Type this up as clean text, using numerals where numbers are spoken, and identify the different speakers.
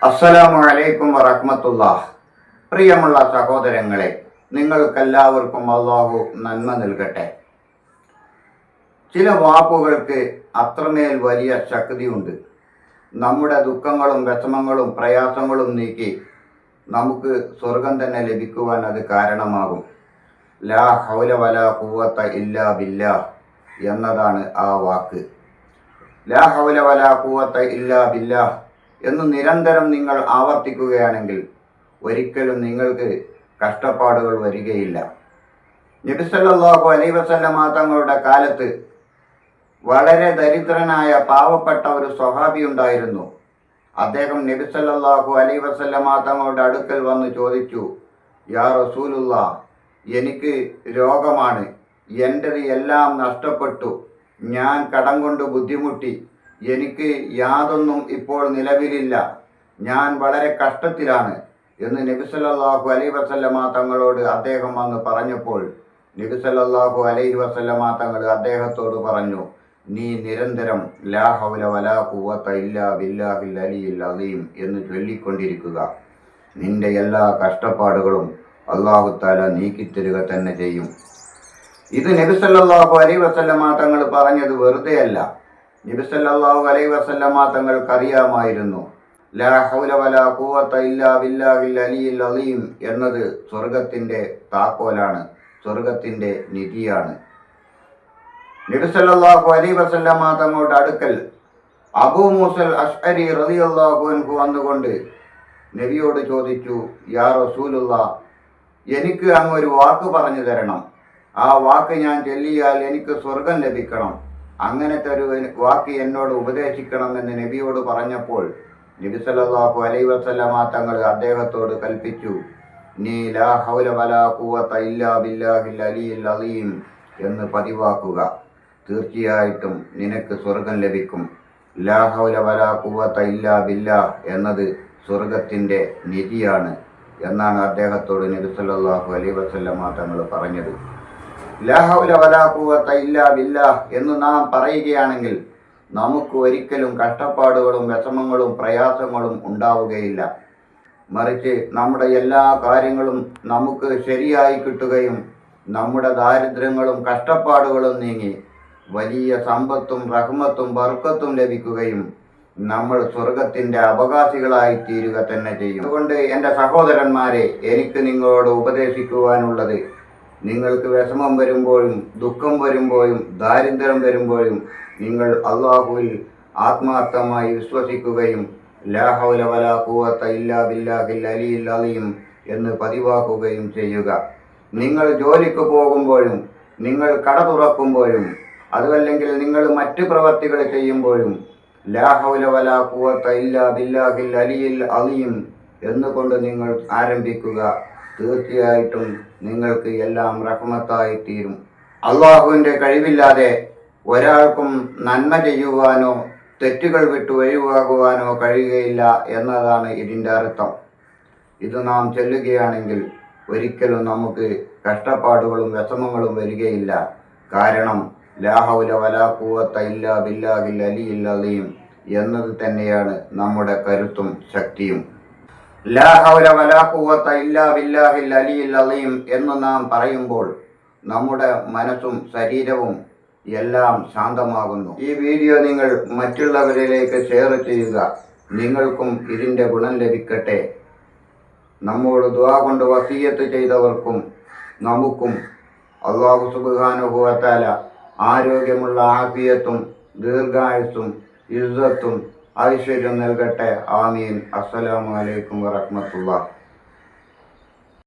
Speaker 1: അസ്സലാമു അലൈക്കും വറഹ്മത്തുള്ളാഹ്. പ്രിയമുള്ള സഹോദരങ്ങളെ, നിങ്ങൾക്കെല്ലാവർക്കും അല്ലാഹു നന്മ നൽകട്ടെ. ചില വാക്കുകൾക്ക് അത്രമേൽ വലിയ ശക്തിയുണ്ട്. നമ്മുടെ ദുഃഖങ്ങളും വിഷമങ്ങളും പ്രയാസങ്ങളും നീക്കി നമുക്ക് സ്വർഗം തന്നെ ലഭിക്കുവാൻ അത് കാരണമാകും. ലാ ഹൗല വലാ ഖുവത ഇല്ലാ ബില്ലാഹ് എന്നതാണ് ആ വാക്ക്. ലാ ഹൗല വലാ ഖുവത ഇല്ലാ ബില്ലാഹ് എന്ന് നിരന്തരം നിങ്ങൾ ആവർത്തിക്കുകയാണെങ്കിൽ ഒരിക്കലും നിങ്ങൾക്ക് കഷ്ടപ്പാടുകൾ വരികയില്ല. നബി സല്ലല്ലാഹു അലൈഹി വസല്ലമ തങ്ങളുടെ കാലത്ത് വളരെ ദരിദ്രനായ പാവപ്പെട്ട ഒരു സ്വഹാബി ഉണ്ടായിരുന്നു. അദ്ദേഹം നബി സല്ലല്ലാഹു അലൈഹി വസല്ലമ തങ്ങളുടെ അടുക്കൽ വന്ന് ചോദിച്ചു, യാ റസൂലുള്ളാഹ്, എനിക്ക് രോഗമാണ്, എൻ്റെത് എല്ലാം നഷ്ടപ്പെട്ടു, ഞാൻ കടം കൊണ്ട് ബുദ്ധിമുട്ടി, എനിക്ക് യാതൊന്നും ഇപ്പോൾ നിലവിലില്ല, ഞാൻ വളരെ കഷ്ടത്തിലാണ് എന്ന് നബി സല്ലല്ലാഹു അലൈഹി വസല്ലമ തങ്ങളോട് അദ്ദേഹം വന്ന് പറഞ്ഞപ്പോൾ നബി സല്ലല്ലാഹു അലൈഹി വസല്ലമ തങ്ങൾ അദ്ദേഹത്തോട് പറഞ്ഞു, നീ നിരന്തരം ലാ ഹൗല വലാ ഖുവത ഇല്ലാ ബില്ലാഹിൽ അലിയിൽ അലീം എന്ന് ചൊല്ലിക്കൊണ്ടിരിക്കുക. നിന്റെ എല്ലാ കഷ്ടപ്പാടുകളും അല്ലാഹു തആല നീക്കിത്തരുക തന്നെ ചെയ്യും. ഇത് നബി സല്ലല്ലാഹു അലൈഹി വസല്ലമ തങ്ങൾ പറഞ്ഞത് വെറുതെയല്ല. നബി സല്ലല്ലാഹു അലൈഹി വസല്ലമ തങ്ങൾക്കറിയാമായിരുന്നു ലാ ഹൗല വലാ ഖുവത ഇല്ലാ ബില്ലാഹിൽ അലിയിൽ അലീം എന്നത് സ്വർഗത്തിൻ്റെ താക്കോലാണ്, സ്വർഗത്തിൻ്റെ നിധിയാണ്. നബി സല്ലല്ലാഹു അലൈഹി വസല്ലമ തങ്ങളുടെ അടുക്കൽ അബൂ മൂസൽ അശ്അരി റളിയല്ലാഹു അൻഹു വന്നുകൊണ്ട് നബിയോട് ചോദിച്ചു, യാ റസൂലുള്ളാഹ്, എനിക്ക് അങ്ങ് ഒരു വാക്ക് പറഞ്ഞു തരണം, ആ വാക്ക് ഞാൻ ചൊല്ലിയാൽ എനിക്ക് സ്വർഗം ലഭിക്കണം, അങ്ങനത്തെ ഒരു വാക്ക് എന്നോട് ഉപദേശിക്കണമെന്ന് നബിയോട് പറഞ്ഞപ്പോൾ നബി സല്ലല്ലാഹു അലൈഹി വസല്ലമ തങ്ങൾ അദ്ദേഹത്തോട് കൽപ്പിച്ചു, നീ ലാ ഹൗല വലാ ഖുവത ഇല്ലാ ബില്ലാഹിൽ അലിയിൽ അലീം എന്ന് പതിവാക്കുക, തീർച്ചയായിട്ടും നിനക്ക് സ്വർഗം ലഭിക്കും. ലാ ഹൗല വലാ ഖുവത ഇല്ലാ ബില്ലാഹ് എന്നത് സ്വർഗത്തിൻ്റെ നിധിയാണ് എന്നാണ് അദ്ദേഹത്തോട് നബി സല്ലല്ലാഹു അലൈഹി വസല്ലമ തങ്ങൾ പറഞ്ഞത്. ലാ ഹൗല വലാ ഖുവത ഇല്ലാ ബില്ലാഹ് എന്ന് നാം പറയുകയാണെങ്കിൽ നമുക്ക് ഒരിക്കലും കഷ്ടപ്പാടുകളും വിഷമങ്ങളും പ്രയാസങ്ങളും ഉണ്ടാവുകയില്ല. മറിച്ച് നമ്മുടെ എല്ലാ കാര്യങ്ങളും നമുക്ക് ശരിയായി കിട്ടുകയും നമ്മുടെ ദാരിദ്ര്യങ്ങളും കഷ്ടപ്പാടുകളും നീങ്ങി വലിയ സമ്പത്തും റഹ്മത്തും ബർക്കത്തും ലഭിക്കുകയും നമ്മൾ സ്വർഗത്തിൻ്റെ അവകാശികളായി തീരുക തന്നെ ചെയ്യും. അതുകൊണ്ട് എൻ്റെ സഹോദരന്മാരെ, എനിക്ക് നിങ്ങളോട് ഉപദേശിക്കുവാനുള്ളത്, നിങ്ങൾക്ക് വിഷമം വരുമ്പോഴും ദുഃഖം വരുമ്പോഴും ദാരിദ്ര്യം വരുമ്പോഴും നിങ്ങൾ അല്ലാഹുവിൽ ആത്മാർത്ഥമായി വിശ്വസിക്കുകയും ലാ ഹൗല വലാ ഖുവത ഇല്ലാ ബില്ലാഹിൽ അലിയിൽ അലീം എന്ന് പതിവാക്കുകയും ചെയ്യുക. നിങ്ങൾ ജോലിക്ക് പോകുമ്പോഴും നിങ്ങൾ കട തുറക്കുമ്പോഴും അതുമല്ലെങ്കിൽ നിങ്ങൾ മറ്റ് പ്രവർത്തികൾ ചെയ്യുമ്പോഴും ലാ ഹൗല വലാ ഖുവത ഇല്ലാ ബില്ലാഹിൽ അലിയിൽ അലീം എന്നുകൊണ്ട് നിങ്ങൾ ആരംഭിക്കുക. തീർച്ചയായിട്ടും നിങ്ങൾക്ക് എല്ലാം റഹ്മത്തായി തീരും. അള്ളാഹുവിൻ്റെ കഴിവില്ലാതെ ഒരാൾക്കും നന്മ ചെയ്യുവാനോ തെറ്റുകൾ വിട്ട് ഒഴിവാകുവാനോ കഴിയുകയില്ല എന്നതാണ് ഇതിൻ്റെ അർത്ഥം. ഇത് നാം ചൊല്ലുകയാണെങ്കിൽ ഒരിക്കലും നമുക്ക് കഷ്ടപ്പാടുകളും വിഷമങ്ങളും വരികയില്ല. കാരണം ലാ ഹൗല വലാ ഖുവത ഇല്ലാ ബില്ലാഹിൽ അലിയിൽ അലീം എന്നത് തന്നെയാണ് നമ്മുടെ കരുത്തും ശക്തിയും. ലാ ഹൗല വലാ ഖുവത ഇല്ലാ ബില്ലാഹിൽ അലിയിൽ അലീം എന്ന് നാം പറയുമ്പോൾ നമ്മുടെ മനസ്സും ശരീരവും എല്ലാം ശാന്തമാകുന്നു. ഈ വീഡിയോ നിങ്ങൾ മറ്റുള്ളവരിലേക്ക് ഷെയർ ചെയ്യുക. നിങ്ങൾക്കും ഇതിൻ്റെ ഗുണം ലഭിക്കട്ടെ. നമ്മോട് ദുആ കൊണ്ട് വസിയത്ത് ചെയ്തവർക്കും നമുക്കും അല്ലാഹു സുബ്ഹാനഹു വ തആല ആരോഗ്യമുള്ള ആഫിയത്തും ദീർഘായുസ്സും ഇസ്സത്തും ഐശ്വര്യം നൽകട്ടെ. ആമീൻ. അസ്സലാമു അലൈക്കും വറഹ്മത്തുള്ളാഹി.